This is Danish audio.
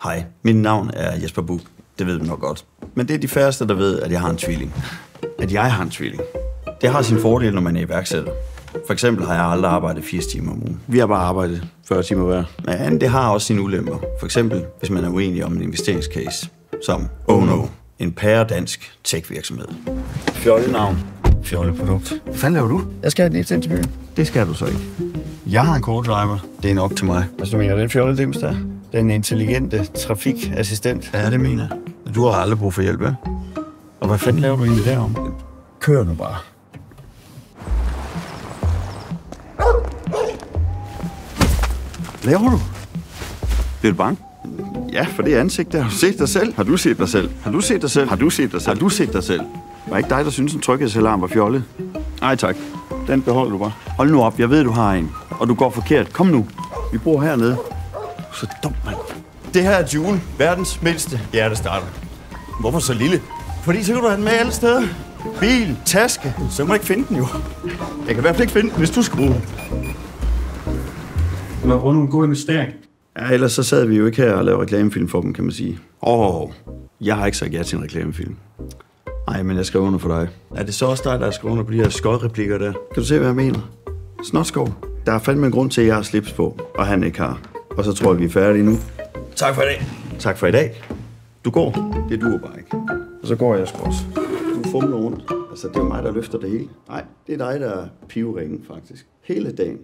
Hej, mit navn er Jesper Buch. Det ved du nok godt. Men det er de færreste, der ved, at jeg har en tvilling. At jeg har en tvilling. Det har sin fordel, når man er iværksætter. For eksempel har jeg aldrig arbejdet 80 timer om ugen. Vi har bare arbejdet 40 timer hver. Men det har også sine ulemper. For eksempel, hvis man er uenig om en investeringscase. Som OhNo, en pæredansk tech-virksomhed. Fjollenavn. Fjolleprodukt. Hvad fanden laver du? Jeg skal have et ind til byen. Det skal du så ikke. Jeg har en co-driver. Det er nok til mig. Altså, du mener, den fjolledems der? Den intelligente trafikassistent? Ja, det mener jeg. Du har aldrig brug for hjælp, ja? Og hvad fanden laver du egentlig derom? Kør nu bare. Laver du? Bliver du bange? Ja, for det ansigt der. Har du set dig selv? Har du set dig selv? Har du set dig selv? Har du set dig selv? Har du set dig selv? Var ikke dig, der synes en tryghedsalarm var fjollet? Nej tak. Den beholder du bare. Hold nu op, jeg ved, du har en. Og du går forkert. Kom nu. Vi bor hernede. Så dumt, mand. Det her er June. Verdens mindste hjertestarter. Hvorfor så lille? Fordi så kan du have den med alle steder. Bil, taske. Så må du ikke finde den jo. Jeg kan i hvert fald ikke finde den, hvis du skal bruge den. Du har fundet en god investering. Ja, ellers så sad vi jo ikke her og lavede reklamefilm for dem, kan man sige. Jeg har ikke sagt ja til en reklamefilm. Nej, men jeg skrev under for dig. Er det så også dig, der har skrevet under på de her skodreplikker der? Kan du se, hvad jeg mener? Snotskov. Der er fandme en grund til, at jeg har slips på, og han ikke har. Og så tror jeg, vi er færdige nu. Tak for i dag. Tak for i dag. Du går. Det duer bare ikke. Og så går jeg sgu også. Du fumler rundt. Altså, det er jo mig, der løfter det hele. Nej, det er dig, der er piveringen, faktisk. Hele dagen.